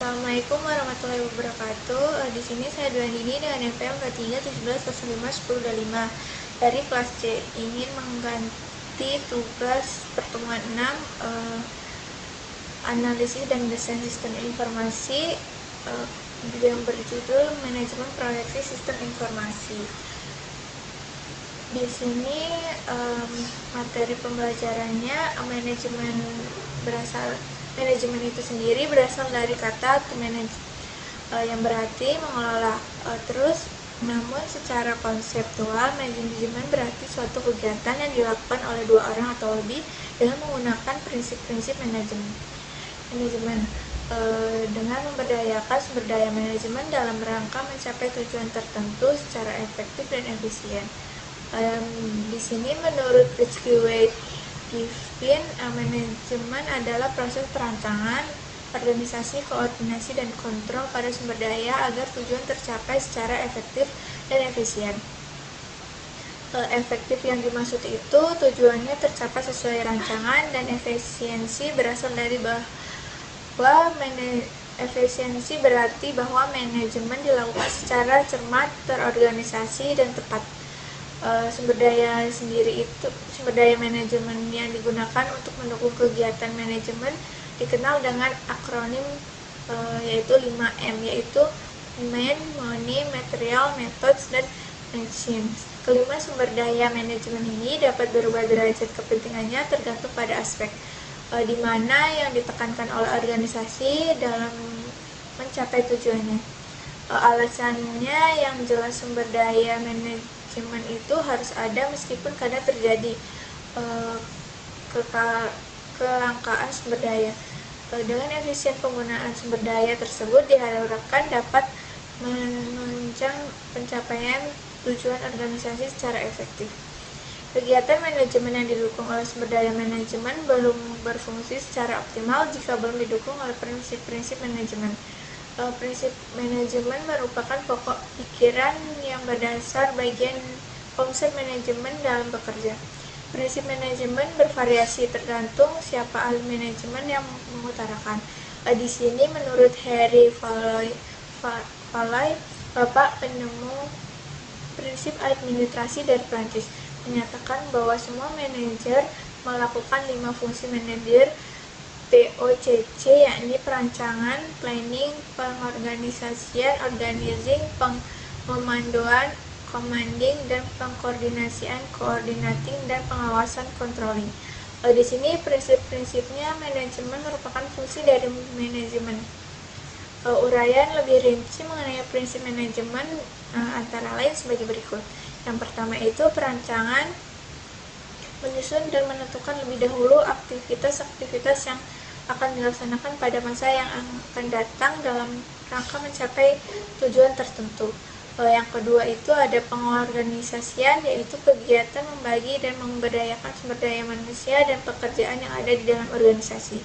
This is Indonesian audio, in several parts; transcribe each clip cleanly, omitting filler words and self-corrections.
Assalamualaikum warahmatullahi wabarakatuh. Di sini saya Duandini dengan NPM 23 17 05 10 dari kelas C. Ingin mengganti tugas pertemuan 6 analisis dan desain sistem informasi yang berjudul manajemen proyeksi sistem informasi. Di sini materi pembelajarannya manajemen itu sendiri berasal dari kata to manage yang berarti mengelola. Namun secara konseptual manajemen berarti suatu kegiatan yang dilakukan oleh dua orang atau lebih dengan menggunakan prinsip-prinsip manajemen dengan memberdayakan sumber daya manajemen dalam rangka mencapai tujuan tertentu secara efektif dan efisien. Di sini menurut Rizky Wade Given, manajemen adalah proses perancangan, organisasi, koordinasi, dan kontrol pada sumber daya agar tujuan tercapai secara efektif dan efisien. Efektif yang dimaksud itu tujuannya tercapai sesuai rancangan, dan efisiensi berasal dari efisiensi berarti bahwa manajemen dilakukan secara cermat, terorganisasi, dan tepat. Sumber daya manajemen yang digunakan untuk mendukung kegiatan manajemen dikenal dengan akronim yaitu 5M, yaitu Man, Money, Material, Methods, dan Machines. Kelima sumber daya manajemen ini dapat berubah derajat kepentingannya tergantung pada aspek di mana yang ditekankan oleh organisasi dalam mencapai tujuannya. Alasannya yang jelas, sumber daya manajemen itu harus ada meskipun kadang terjadi kelangkaan sumber daya. Dengan efisien penggunaan sumber daya tersebut diharapkan dapat menunjang pencapaian tujuan organisasi secara efektif. Kegiatan manajemen yang didukung oleh sumber daya manajemen belum berfungsi secara optimal jika belum didukung oleh prinsip-prinsip manajemen. Prinsip manajemen merupakan pokok pikiran yang berdasar bagian konsep manajemen dalam bekerja. Prinsip manajemen bervariasi tergantung siapa ahli manajemen yang mengutarakan. Di sini menurut Harry Valley, bapak penemu prinsip administrasi dari Prancis, menyatakan bahwa semua manajer melakukan 5 fungsi manajer POCC, yakni perancangan, planning, pengorganisasian, organizing, pengomandoan, commanding, dan pengkoordinasian, coordinating, dan pengawasan, controlling. Di sini prinsip-prinsipnya manajemen merupakan fungsi dari manajemen. Uraian lebih rinci mengenai prinsip manajemen antara lain sebagai berikut. Yang pertama itu perancangan, menyusun dan menentukan lebih dahulu aktivitas-aktivitas yang akan dilaksanakan pada masa yang akan datang dalam rangka mencapai tujuan tertentu. Yang kedua itu ada pengorganisasian, yaitu kegiatan membagi dan memberdayakan sumber daya manusia dan pekerjaan yang ada di dalam organisasi.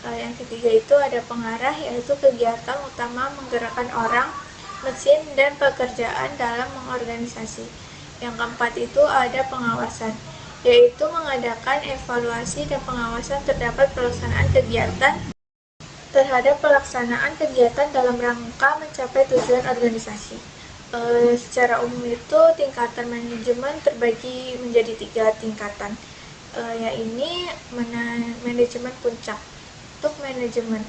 Yang ketiga itu ada pengarah, yaitu kegiatan utama menggerakkan orang, mesin, dan pekerjaan dalam mengorganisasi. Yang keempat itu ada pengawasan, yaitu mengadakan evaluasi dan pengawasan terhadap pelaksanaan kegiatan dalam rangka mencapai tujuan organisasi. Secara umum itu tingkatan manajemen terbagi menjadi 3 tingkatan, yaitu manajemen puncak. Untuk manajemen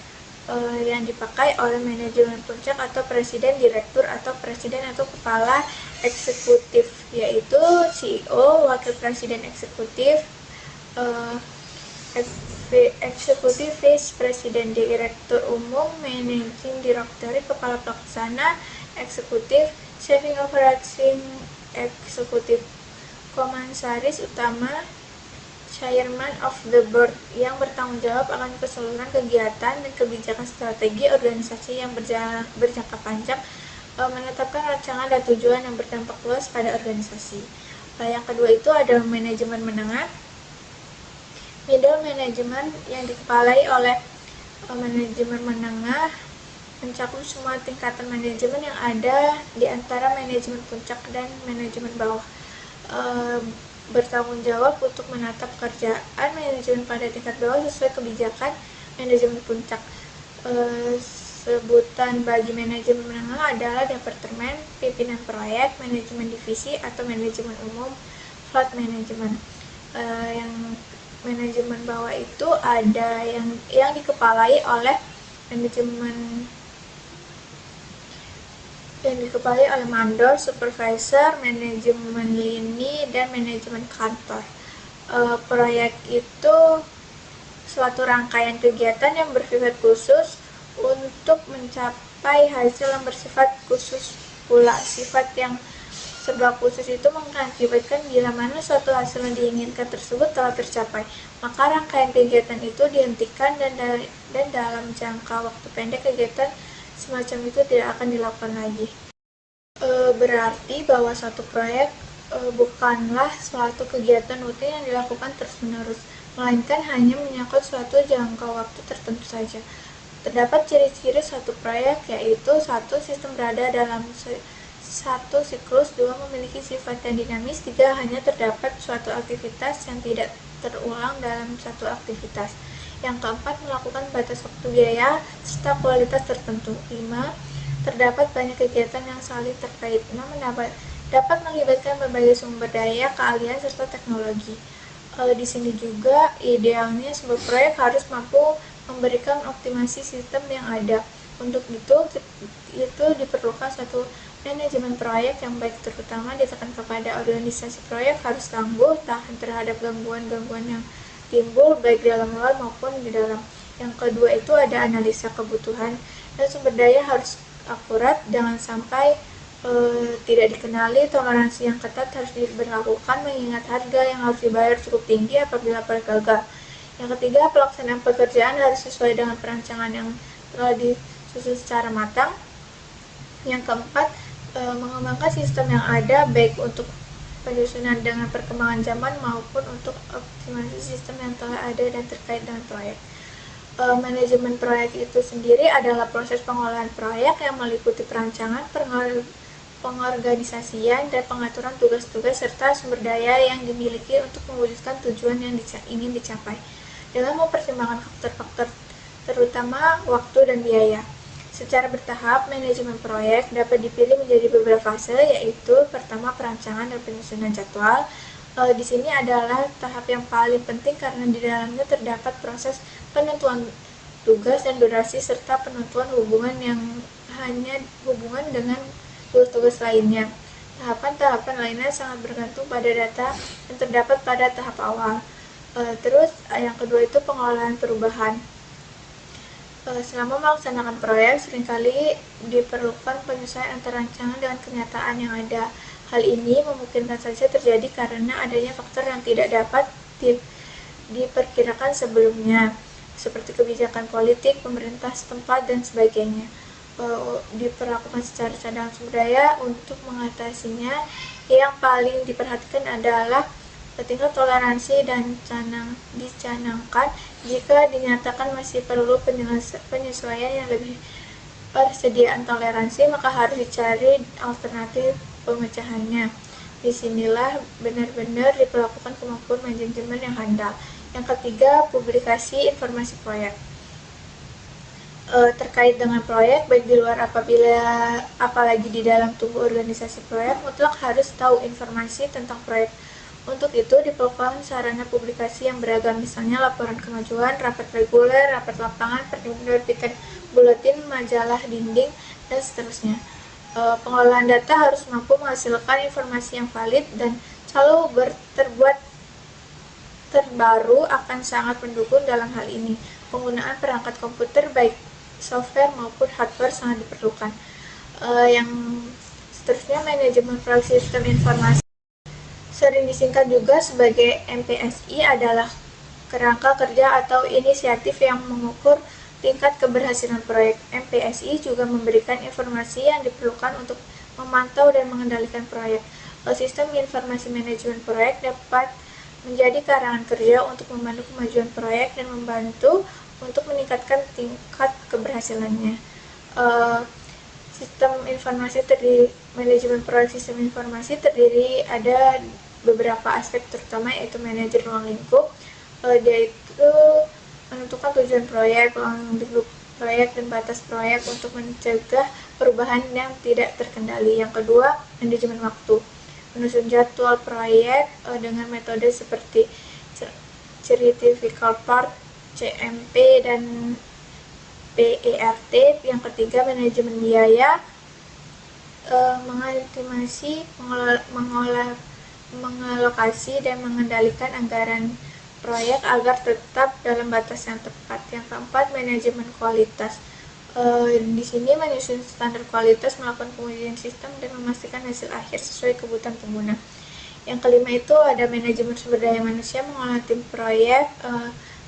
yang dipakai oleh manajemen puncak atau presiden, direktur, atau presiden atau kepala eksekutif, yaitu CEO, wakil presiden eksekutif, eksekutif vice presiden, direktur umum, managing director, kepala pelaksana eksekutif, chief operating eksekutif, komisaris utama, chairman of the board, yang bertanggung jawab akan keseluruhan kegiatan dan kebijakan strategi organisasi yang berjangka panjang, menetapkan rancangan dan tujuan yang berdampak luas pada organisasi. Yang kedua itu ada manajemen menengah, middle management, yang dikepalai oleh manajemen menengah, mencakup semua tingkatan manajemen yang ada di antara manajemen puncak dan manajemen bawah. Bertanggung jawab untuk menata pekerjaan manajemen pada tingkat bawah sesuai kebijakan manajemen puncak. Sebutan bagi manajemen menengah adalah departemen, pimpinan proyek, manajemen divisi, atau manajemen umum, flat management. Yang manajemen bawah itu ada yang dikepalai oleh mandor, supervisor, manajemen lini, dan manajemen kantor. Proyek itu suatu rangkaian kegiatan yang bersifat khusus untuk mencapai hasil yang bersifat khusus pula. Sifat yang serba khusus itu mengakibatkan bila mana suatu hasil yang diinginkan tersebut telah tercapai, maka rangkaian kegiatan itu dihentikan dan dalam jangka waktu pendek kegiatan semacam itu tidak akan dilakukan lagi. Berarti bahwa suatu proyek bukanlah suatu kegiatan rutin yang dilakukan terus-menerus, melainkan hanya menyangkut suatu jangka waktu tertentu saja. Terdapat ciri-ciri suatu proyek, yaitu 1. Sistem berada dalam satu siklus. 2. Memiliki sifat yang dinamis. 3. Hanya terdapat suatu aktivitas yang tidak terulang dalam satu aktivitas. Yang keempat, melakukan batas waktu, biaya, serta kualitas tertentu. 5. Terdapat banyak kegiatan yang saling terkait. 6. Dapat melibatkan berbagai sumber daya, keahlian, serta teknologi. Di sini juga idealnya sebuah proyek harus mampu memberikan optimasi sistem yang ada. Untuk itu diperlukan satu manajemen proyek yang baik, terutama ditekan kepada organisasi proyek harus tangguh, tahan terhadap gangguan-gangguan yang timbul baik dalam luar maupun di dalam. Yang kedua itu ada analisa kebutuhan dan sumber daya harus akurat, jangan sampai tidak dikenali. Toleransi yang ketat harus diberlakukan mengingat harga yang harus dibayar cukup tinggi apabila proyek gagal. Yang ketiga, pelaksanaan pekerjaan harus sesuai dengan perancangan yang telah disusun secara matang. Yang keempat, mengembangkan sistem yang ada baik untuk penyusunan dengan perkembangan zaman maupun untuk optimasi sistem yang telah ada dan terkait dengan proyek. Manajemen proyek itu sendiri adalah proses pengolahan proyek yang meliputi perancangan, pengorganisasian, dan pengaturan tugas-tugas serta sumber daya yang dimiliki untuk mewujudkan tujuan yang ingin dicapai dengan mempertimbangkan faktor-faktor terutama waktu dan biaya. Secara bertahap, manajemen proyek dapat dipilih menjadi beberapa fase, yaitu pertama, perancangan dan penyusunan jadwal. Di sini adalah tahap yang paling penting karena di dalamnya terdapat proses penentuan tugas dan durasi serta penentuan hubungan dengan tugas-tugas lainnya. Tahapan-tahapan lainnya sangat bergantung pada data yang terdapat pada tahap awal. Terus yang kedua itu pengolahan perubahan. Selama melaksanakan proyek, seringkali diperlukan penyesuaian antara rancangan dengan kenyataan yang ada. Hal ini memungkinkan saja terjadi karena adanya faktor yang tidak dapat diperkirakan sebelumnya, seperti kebijakan politik, pemerintah setempat, dan sebagainya. Diperlakukan secara cadangan sumber daya. Untuk mengatasinya, yang paling diperhatikan adalah tingkat toleransi dan dicanangkan. Jika dinyatakan masih perlu penyesuaian yang lebih persediaan toleransi, maka harus dicari alternatif pemecahannya. Disinilah benar-benar diperlakukan kemampuan manajemen yang handal. Yang ketiga, publikasi informasi proyek. Terkait dengan proyek, baik di luar apalagi di dalam tubuh organisasi proyek, mutlak harus tahu informasi tentang proyek. Untuk itu diperlukan sarana publikasi yang beragam, misalnya laporan kemajuan, rapat reguler, rapat lapangan, penerbitan buletin, majalah dinding, dan seterusnya. Pengolahan data harus mampu menghasilkan informasi yang valid dan selalu terbuat terbaru akan sangat mendukung dalam hal ini. Penggunaan perangkat komputer baik software maupun hardware sangat diperlukan. Yang seterusnya, manajemen proyek sistem informasi, sering disingkat juga sebagai MPSI, adalah kerangka kerja atau inisiatif yang mengukur tingkat keberhasilan proyek. MPSI juga memberikan informasi yang diperlukan untuk memantau dan mengendalikan proyek. Sistem informasi manajemen proyek dapat menjadi karangan kerja untuk membantu kemajuan proyek dan membantu untuk meningkatkan tingkat keberhasilannya. Manajemen proyek sistem informasi terdiri ada beberapa aspek, terutama yaitu manajer ruang lingkup, yaitu menentukan tujuan proyek, ruang lingkup proyek dan batas proyek untuk mencegah perubahan yang tidak terkendali. Yang kedua, manajemen waktu. Menyusun jadwal proyek dengan metode seperti Critical Path, CMP, dan PERT. Yang ketiga, manajemen biaya. Mengalokasi, mengalokasi dan mengendalikan anggaran proyek agar tetap dalam batas yang tepat. Yang keempat, manajemen kualitas. Di sini menyusun standar kualitas, melakukan pengujian sistem, dan memastikan hasil akhir sesuai kebutuhan pengguna. Yang kelima itu ada manajemen sumber daya manusia, mengolah tim proyek,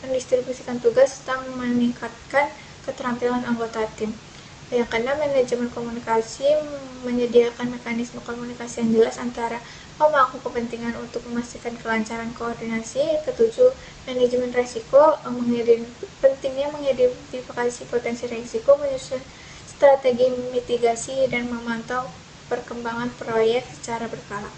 mendistribusikan tugas, serta meningkatkan keterampilan anggota tim. Yang keenam, manajemen komunikasi, menyediakan mekanisme komunikasi yang jelas antara pemangku kepentingan untuk memastikan kelancaran koordinasi. Ketujuh, manajemen resiko, pentingnya mengidentifikasi potensi risiko, menyusun strategi mitigasi, dan memantau perkembangan proyek secara berkala.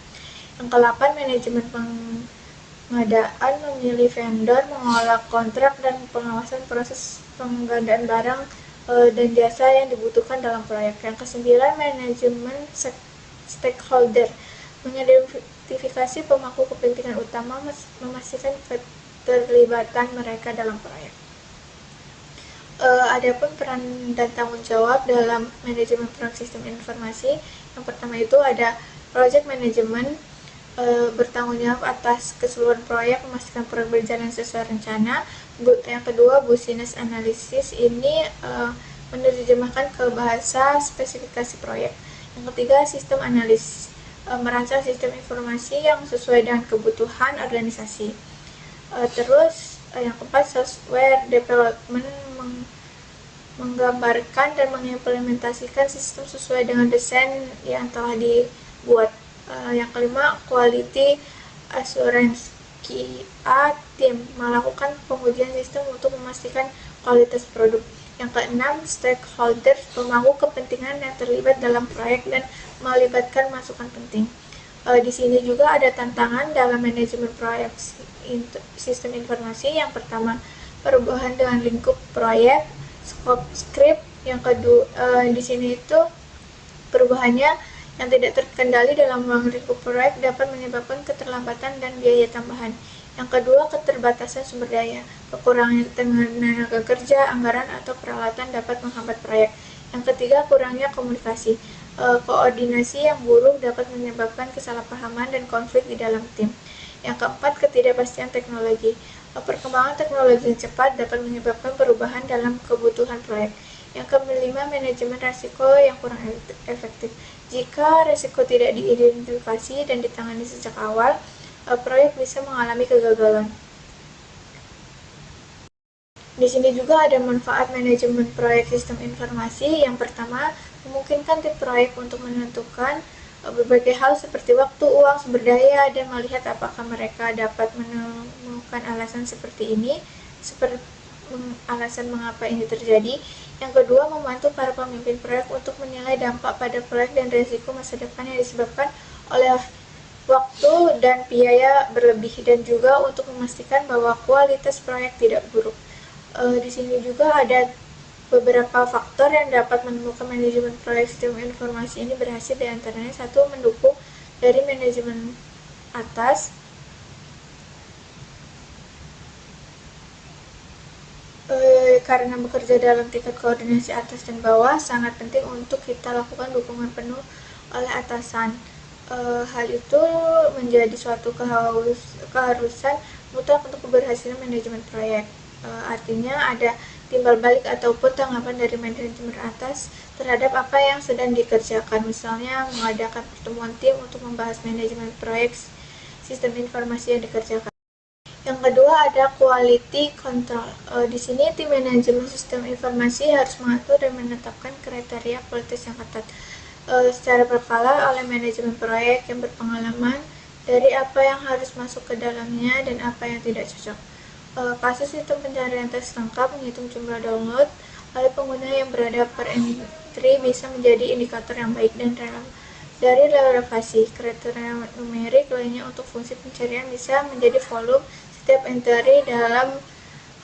Yang ke-8, manajemen pengadaan, memilih vendor, mengolah kontrak, dan pengawasan proses pengadaan barang dan jasa yang dibutuhkan dalam proyek. Yang ke-9, manajemen stakeholder, mengidentifikasi pemangku kepentingan utama, memastikan keterlibatan mereka dalam proyek. Adapun peran dan tanggung jawab dalam manajemen proyek sistem informasi, yang pertama itu ada project management, bertanggung jawab atas keseluruhan proyek, memastikan proyek berjalan sesuai rencana. Yang kedua, business analysis, ini menerjemahkan ke bahasa spesifikasi proyek. Yang ketiga, sistem analis, merancang sistem informasi yang sesuai dengan kebutuhan organisasi. Terus yang keempat, software development, menggambarkan dan mengimplementasikan sistem sesuai dengan desain yang telah dibuat. Yang kelima, quality assurance, QA tim, melakukan pengujian sistem untuk memastikan kualitas produk. Yang keenam, stakeholder, pemangku kepentingan yang terlibat dalam proyek dan melibatkan masukan penting. Di sini juga ada tantangan dalam manajemen proyek sistem informasi. Yang pertama, perubahan dengan lingkup proyek, scope, script. Yang kedua, di sini itu perubahannya yang tidak terkendali dalam ruang lingkup proyek dapat menyebabkan keterlambatan dan biaya tambahan. Yang kedua, keterbatasan sumber daya, kekurangan tenaga kerja, anggaran, atau peralatan dapat menghambat proyek. Yang ketiga, kurangnya komunikasi, koordinasi yang buruk dapat menyebabkan kesalahpahaman dan konflik di dalam tim. Yang keempat, ketidakpastian teknologi, perkembangan teknologi yang cepat dapat menyebabkan perubahan dalam kebutuhan proyek. Yang kelima, manajemen risiko yang kurang efektif. Jika risiko tidak diidentifikasi dan ditangani sejak awal, proyek bisa mengalami kegagalan. Di sini juga ada manfaat manajemen proyek sistem informasi. Yang pertama, memungkinkan tim proyek untuk menentukan berbagai hal seperti waktu, uang, sumber daya, dan melihat apakah mereka dapat menemukan alasan seperti ini, alasan mengapa ini terjadi. Yang kedua, membantu para pemimpin proyek untuk menilai dampak pada proyek dan risiko masa depan yang disebabkan oleh waktu dan biaya berlebih, dan juga untuk memastikan bahwa kualitas proyek tidak buruk. Di sini juga ada beberapa faktor yang dapat menemukan manajemen proyek sistem informasi ini berhasil, diantaranya satu, mendukung dari manajemen atas. Karena bekerja dalam tingkat koordinasi atas dan bawah, sangat penting untuk kita lakukan dukungan penuh oleh atasan. Hal itu menjadi suatu keharusan mutlak untuk keberhasilan manajemen proyek. Artinya ada timbal balik ataupun tanggapan dari manajemen atas terhadap apa yang sedang dikerjakan, misalnya mengadakan pertemuan tim untuk membahas manajemen proyek sistem informasi yang dikerjakan. Yang kedua ada quality control. Di sini tim manajemen sistem informasi harus mengatur dan menetapkan kriteria kualitas yang ketat secara berkala oleh manajemen proyek yang berpengalaman dari apa yang harus masuk ke dalamnya dan apa yang tidak cocok. Kasus sistem pencarian teks lengkap menghitung jumlah download oleh pengguna yang berada per entry bisa menjadi indikator yang baik dan dari relevasi. Kriteria numerik lainnya untuk fungsi pencarian bisa menjadi volume setiap entry dalam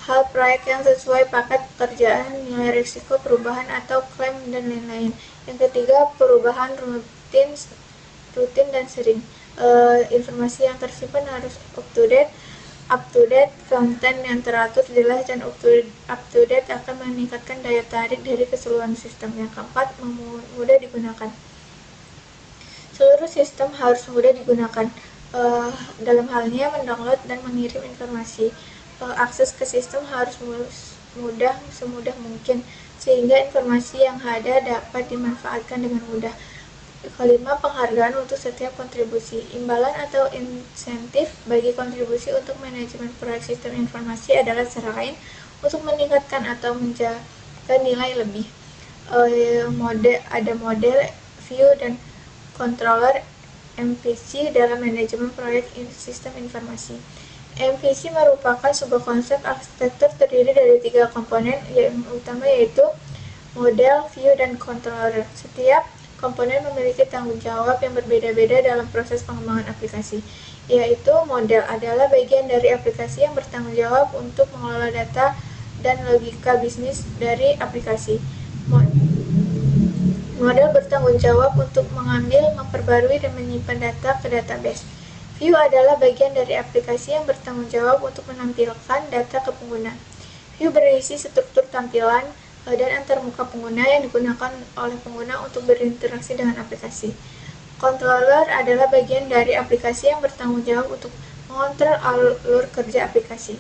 hal proyek yang sesuai paket pekerjaan, nilai risiko perubahan atau klaim, dan lain-lain. Yang ketiga, perubahan rutin dan sering. Informasi yang tersimpan harus up to date, konten yang teratur, jelas, dan up to date akan meningkatkan daya tarik dari keseluruhan sistem. Yang keempat, mudah digunakan. Seluruh sistem harus mudah digunakan. Dalam halnya mendownload dan mengirim informasi. Akses ke sistem harus semudah mungkin sehingga informasi yang ada dapat dimanfaatkan dengan mudah. Kelima, penghargaan untuk setiap kontribusi. Imbalan atau insentif bagi kontribusi untuk manajemen proyek sistem informasi adalah cara lain untuk meningkatkan atau menjaga nilai lebih. Ada model, view, dan controller MVC dalam manajemen proyek sistem informasi. MVC merupakan sebuah konsep arsitektur terdiri dari 3 komponen yang utama, yaitu model, view, dan controller. Setiap komponen memiliki tanggung jawab yang berbeda-beda dalam proses pengembangan aplikasi, yaitu model adalah bagian dari aplikasi yang bertanggung jawab untuk mengelola data dan logika bisnis dari aplikasi. Model bertanggung jawab untuk mengambil, memperbarui, dan menyimpan data ke database. View adalah bagian dari aplikasi yang bertanggung jawab untuk menampilkan data ke pengguna. View berisi struktur tampilan dan antarmuka pengguna yang digunakan oleh pengguna untuk berinteraksi dengan aplikasi. Controller adalah bagian dari aplikasi yang bertanggung jawab untuk mengontrol alur kerja aplikasi.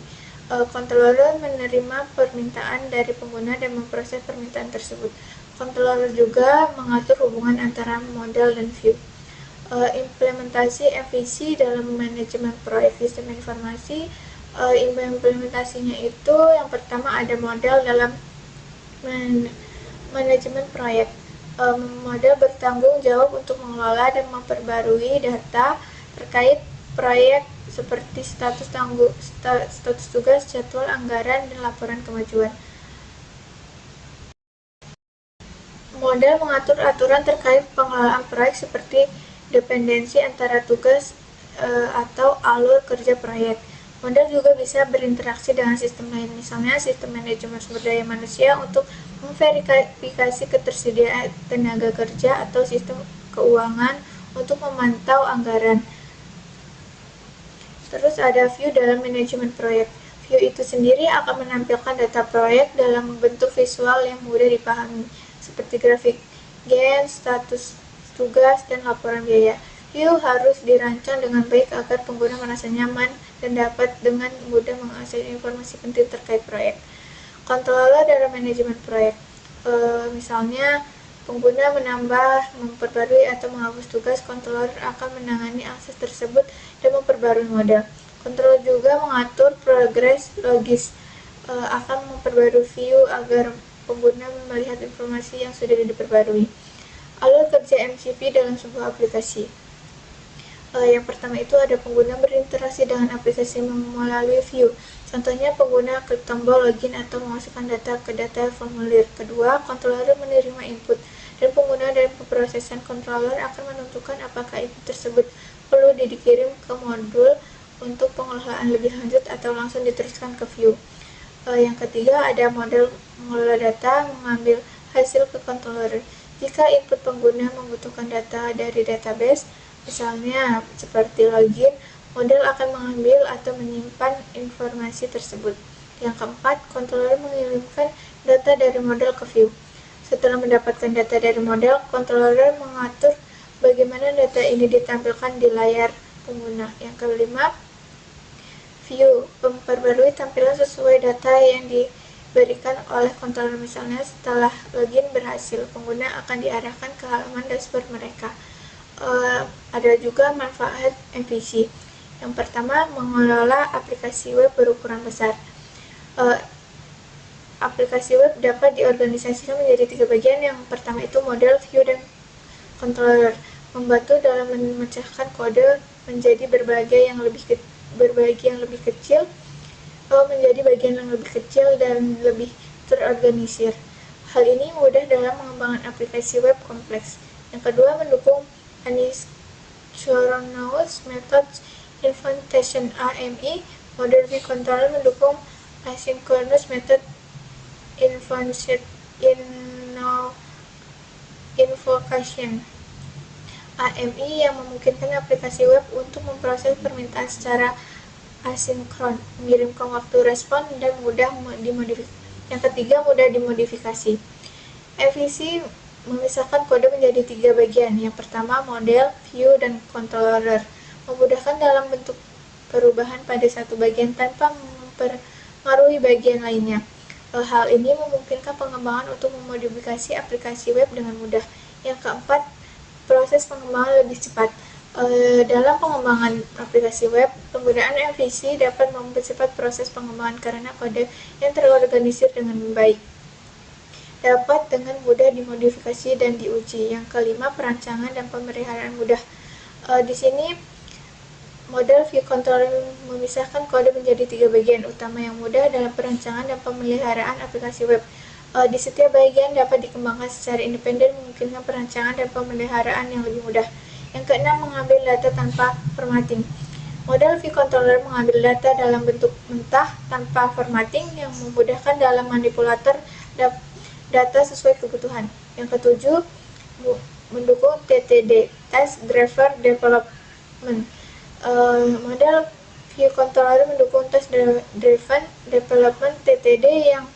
Controller menerima permintaan dari pengguna dan memproses permintaan tersebut. Controller juga mengatur hubungan antara model dan view. Implementasi MVC dalam manajemen proyek sistem informasi. Implementasinya itu yang pertama ada model dalam manajemen proyek. Model bertanggung jawab untuk mengelola dan memperbarui data terkait proyek seperti status tugas, jadwal, anggaran, dan laporan kemajuan. Model mengatur aturan terkait pengelolaan proyek seperti dependensi antara tugas atau alur kerja proyek. Model juga bisa berinteraksi dengan sistem lain, misalnya sistem manajemen sumber daya manusia untuk memverifikasi ketersediaan tenaga kerja atau sistem keuangan untuk memantau anggaran. Terus ada view dalam manajemen proyek. View itu sendiri akan menampilkan data proyek dalam bentuk visual yang mudah dipahami, seperti grafik Gantt, status tugas, dan laporan biaya. View harus dirancang dengan baik agar pengguna merasa nyaman dan dapat dengan mudah mengakses informasi penting terkait proyek. Controller dalam manajemen proyek. Misalnya, pengguna menambah, memperbarui, atau menghapus tugas, controller akan menangani akses tersebut dan memperbarui model. Controller juga mengatur progres logis, akan memperbarui view agar pengguna melihat informasi yang sudah diperbarui. Alur kerja MCP dalam sebuah aplikasi. Yang pertama itu ada pengguna berinteraksi dengan aplikasi melalui view. Contohnya, pengguna klik tombol login atau memasukkan data ke data formulir. Kedua, controller menerima input, dan pengguna dan pemrosesan controller akan menentukan apakah input tersebut perlu dikirim ke modul untuk pengelolaan lebih lanjut atau langsung diteruskan ke view. Yang ketiga, ada model mengelola data, mengambil hasil ke controller. Jika input pengguna membutuhkan data dari database, misalnya seperti login, model akan mengambil atau menyimpan informasi tersebut. Yang keempat, controller mengirimkan data dari model ke view. Setelah mendapatkan data dari model, controller mengatur bagaimana data ini ditampilkan di layar pengguna. Yang kelima, view memperbarui tampilan sesuai data yang diberikan oleh controller. Misalnya, setelah login berhasil, pengguna akan diarahkan ke halaman dashboard mereka. Ada juga manfaat MVC. Yang pertama, mengelola aplikasi web berukuran besar. Aplikasi web dapat diorganisasikan menjadi 3 bagian. Yang pertama itu model, view, dan controller. Membantu dalam memecahkan kode menjadi berbagi yang lebih kecil, menjadi bagian yang lebih kecil dan lebih terorganisir. Hal ini mudah dalam mengembangkan aplikasi web kompleks. Yang kedua, mendukung asynchronous methods implementation (AMI). Model view controller mendukung Asynchronous Method Invocation (AMI) yang memungkinkan aplikasi web untuk memproses permintaan secara asinkron, mengirimkan waktu respon, dan mudah dimodifikasi. Yang ketiga, mudah dimodifikasi. MVC memisahkan kode menjadi 3 bagian. Yang pertama, model, view, dan controller. Memudahkan dalam bentuk perubahan pada satu bagian tanpa mempengaruhi bagian lainnya. Hal ini memungkinkan pengembangan untuk memodifikasi aplikasi web dengan mudah. Yang keempat, proses pengembangan lebih cepat. Dalam pengembangan aplikasi web, penggunaan MVC dapat mempercepat proses pengembangan karena kode yang terorganisir dengan baik dapat dengan mudah dimodifikasi dan diuji. Yang kelima, perancangan dan pemeliharaan mudah. Di sini model view controller memisahkan kode menjadi 3 bagian utama yang mudah dalam perancangan dan pemeliharaan aplikasi web. Di setiap bagian dapat dikembangkan secara independen, memungkinkan perancangan dan pemeliharaan yang lebih mudah. Yang keenam, mengambil data tanpa formatting. Model view controller mengambil data dalam bentuk mentah tanpa formatting yang memudahkan dalam manipulator data sesuai kebutuhan. Yang ketujuh, mendukung TDD, Test Driver Development. Model view controller mendukung Test Driven Development (TDD) yang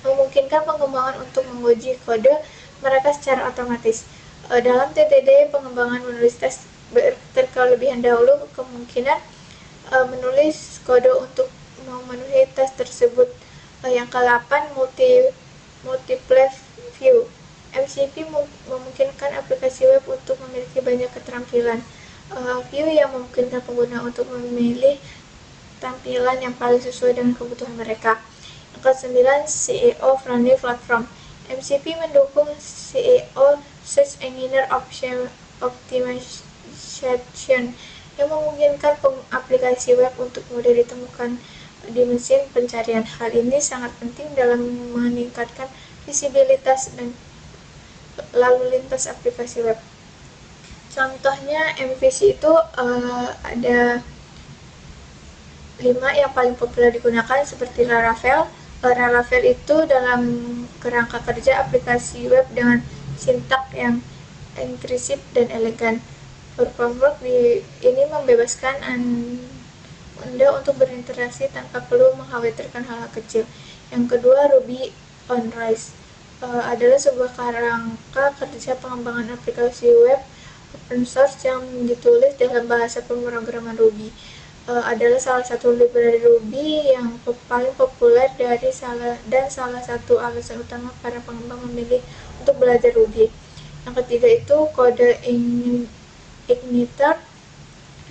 memungkinkan pengembangan untuk menguji kode mereka secara otomatis. Dalam TDD, pengembangan menulis tes terlebih dahulu kemungkinan menulis kode untuk memenuhi tes tersebut. Yang ke-8, multiple view. MCP memungkinkan aplikasi web untuk memiliki banyak keterampilan view yang memungkinkan pengguna untuk memilih tampilan yang paling sesuai dengan kebutuhan mereka. Yang ke-9, SEO Friendly Platform. MCP mendukung SEO Search Engine Optimization yang memungkinkan aplikasi web untuk mudah ditemukan di mesin pencarian. Hal ini sangat penting dalam meningkatkan visibilitas dan lalu lintas aplikasi web. Contohnya MVC itu ada 5 yang paling populer digunakan seperti Laravel. Laravel itu dalam kerangka kerja aplikasi web dengan sintak yang inklusif dan elegan. Framework ini membebaskan Anda untuk berinteraksi tanpa perlu mengkhawatirkan hal-hal kecil. Yang kedua, Ruby on Rails adalah sebuah kerangka kerja pengembangan aplikasi web open source yang ditulis dalam bahasa pemrograman Ruby. Adalah salah satu library Ruby yang paling populer dan salah satu alasan utama para pengembang memilih untuk belajar Ruby. Yang ketiga itu Code Igniter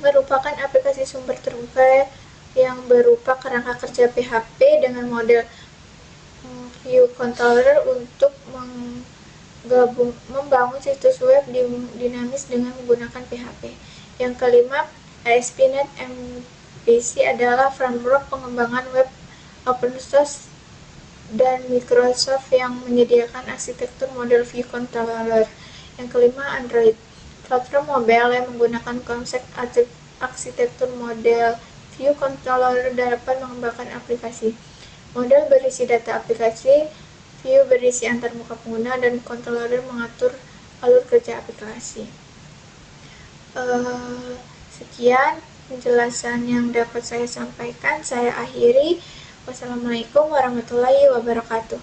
merupakan aplikasi sumber terbuka yang berupa kerangka kerja PHP dengan model view controller untuk membangun situs web dinamis dengan menggunakan PHP. Yang kelima, ASP.NET MVC adalah framework pengembangan web open source dan Microsoft yang menyediakan arsitektur model view controller. Yang kelima, Android. Platform mobile yang menggunakan konsep arsitektur model view controller dapat mengembangkan aplikasi. Model berisi data aplikasi, view berisi antarmuka pengguna, dan controller mengatur alur kerja aplikasi. Sekian penjelasan yang dapat saya sampaikan. Saya akhiri. Wassalamualaikum warahmatullahi wabarakatuh.